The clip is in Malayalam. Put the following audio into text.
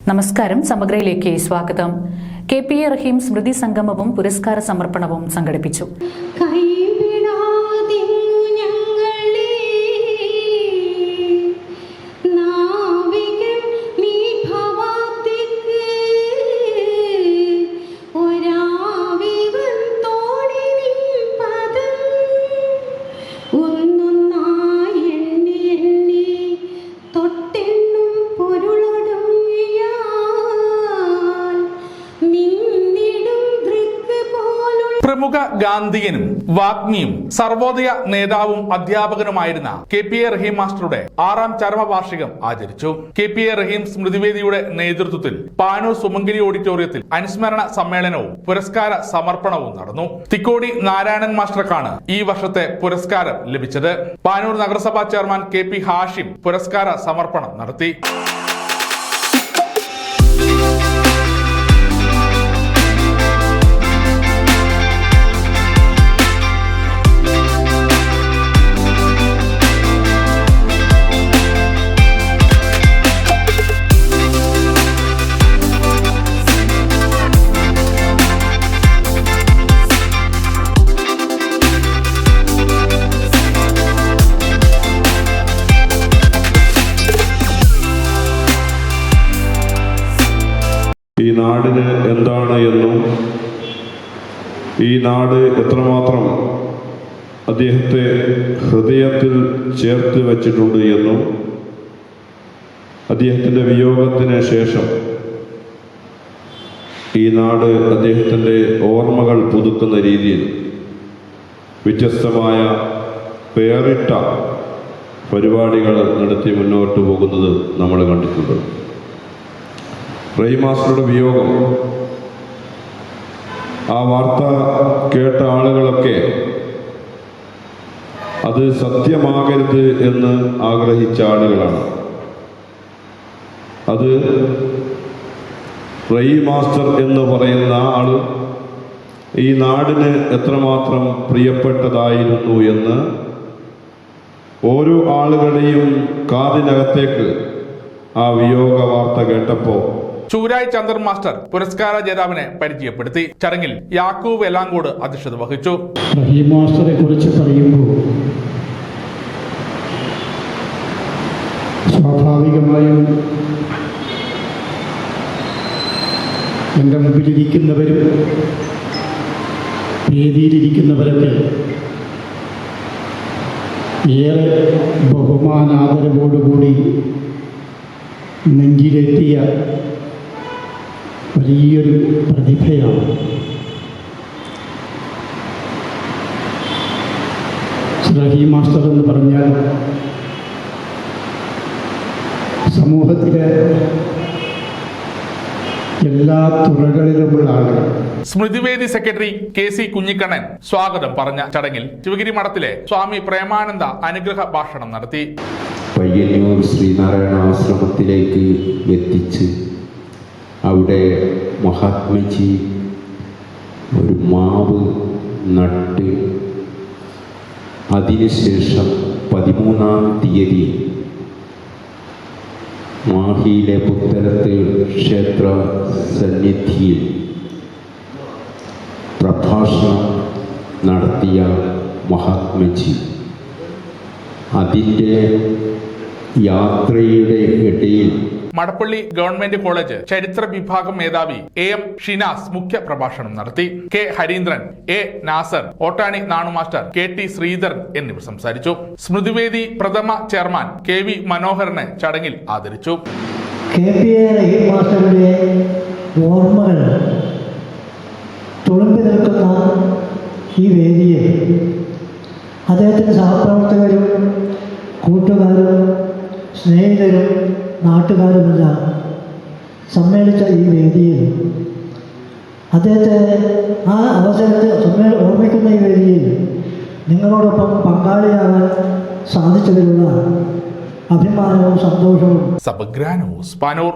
നമസ്കാരം. സമഗ്രയിലേക്ക് സ്വാഗതം. KPA റഹീം സ്മൃതി സംഗമവും പുരസ്കാര സമർപ്പണവും സംഘടിപ്പിച്ചു. പ്രമുഖ ഗാന്ധിയനും വാഗ്മിയും സർവോദയ നേതാവും അധ്യാപകനുമായിരുന്ന KPA റഹീം മാസ്റ്ററുടെ 6ാം ചരമവാർഷികം ആചരിച്ചു. KPA റഹീം സ്മൃതിവേദിയുടെ നേതൃത്വത്തിൽ പാനൂർ സുമംഗലി ഓഡിറ്റോറിയത്തിൽ അനുസ്മരണ സമ്മേളനവും പുരസ്കാര സമർപ്പണവും നടന്നു. തിക്കോടി നാരായണൻ മാസ്റ്റർക്കാണ് ഈ വർഷത്തെ പുരസ്കാരം ലഭിച്ചത്. പാനൂർ നഗരസഭാ ചെയർമാൻ KP ഹാഷിം പുരസ്കാര സമർപ്പണം നടത്തി. ഈ നാടിന് എന്താണ് എന്നും ഈ നാട് എത്രമാത്രം അദ്ദേഹത്തെ ഹൃദയത്തിൽ ചേർത്ത് വച്ചിട്ടുണ്ട് എന്നും അദ്ദേഹത്തിൻ്റെ വിയോഗത്തിന് ശേഷം ഈ നാട് അദ്ദേഹത്തിൻ്റെ ഓർമ്മകൾ പുതുക്കുന്ന രീതിയിൽ വ്യത്യസ്തമായ പേറിട്ട പരിപാടികൾ നടത്തി മുന്നോട്ട് പോകുന്നത് നമ്മൾ കണ്ടിട്ടുണ്ട്. റഹീം മാസ്റ്ററുടെ വിയോഗം ആ വാർത്ത കേട്ട ആളുകളൊക്കെ അത് സത്യമാകരുത് എന്ന് ആഗ്രഹിച്ച ആളുകളാണ്. അത് റഹീം മാസ്റ്റർ എന്ന് പറയുന്ന ആൾ ഈ നാടിന് എത്രമാത്രം പ്രിയപ്പെട്ടതായിരുന്നു എന്ന് ഓരോ ആളുകളുടെയും കാതിനകത്തേക്ക് ആ വിയോഗ വാർത്ത കേട്ടപ്പോൾ ചൂരായി ചന്ദ്രൻ മാസ്റ്റർ പുരസ്കാര ജേതാവിനെ പരിചയപ്പെടുത്തി. ചടങ്ങിൽ യാക്കൂബ് എലാങ്കോട് അധ്യക്ഷത വഹിച്ചു. റഹീം മാസ്റ്ററെ കുറിച്ച് പറയുമ്പോൾ സ്വാഭാവികമായും എൻ്റെ മുമ്പിലിരിക്കുന്നവരും വേദിയിലിരിക്കുന്നവരൊക്കെ ഏറെ ബഹുമാനാദരവോടുകൂടി നെഞ്ചിലെത്തിയ വലിയൊരു പ്രതിഭയാണ്. റഹീം മാസ്റ്റർ എന്ന് പറഞ്ഞാൽ സമൂഹത്തിലെ എല്ലാ തുറകളിലുമുള്ള ആളുകൾ. സ്മൃതിവേദി സെക്രട്ടറി KC കുഞ്ഞിക്കണ്ണൻ സ്വാഗതം പറഞ്ഞ ചടങ്ങിൽ ശിവഗിരി മഠത്തിലെ സ്വാമി പ്രേമാനന്ദ അനുഗ്രഹ ഭാഷണം നടത്തി. പയ്യന്നൂർ ശ്രീനാരായണ ആശ്രമത്തിലേക്ക് എത്തിച്ച് അവിടെ മഹാത്മജി ഒരു മാവ് നട്ട് അതിനുശേഷം 13-ാം തീയതി മാഹിയിലെ പുത്തലത്ത് ക്ഷേത്ര സന്നിധിയിൽ പ്രഭാഷണം നടത്തിയ മഹാത്മജി അതിൻ്റെ യാത്രയുടെ ഇടയിൽ മടപ്പള്ളി ഗവൺമെന്റ് കോളേജ് ചരിത്ര വിഭാഗം മേധാവി AM ഷിനാസ് മുഖ്യ പ്രഭാഷണം നടത്തി. K Harindran, A Nasar, Ottani Nanu master, KT Sreedharan എന്നിവർ സംസാരിച്ചു. സ്മൃതിവേദി പ്രഥമ ചെയർമാൻ KV മനോഹരനെ ചടങ്ങിൽ ആദരിച്ചു. KPA റഹീം മാസ്റ്ററുടെ ഓർമ്മകൾ തുളുമ്പി നിൽക്കുന്ന ഈ വേദിയെ അദ്ദേഹത്തിൻ്റെ സഹപ്രവർത്തകരും കൂട്ടുകാരും സ്നേഹിതരും നാട്ടുകാരുമെല്ലാം സമ്മേളിച്ച ഈ വേദിയിൽ അദ്ദേഹത്തെ ആ അവസരത്തിൽ ഓർമ്മിക്കുന്ന ഈ വേദിയിൽ നിങ്ങളോടൊപ്പം പങ്കാളിയാകാൻ സാധിച്ചതിലുള്ള അഭിമാനവും സന്തോഷവും. സമഗ്ര ന്യൂസ് പാനൂർ.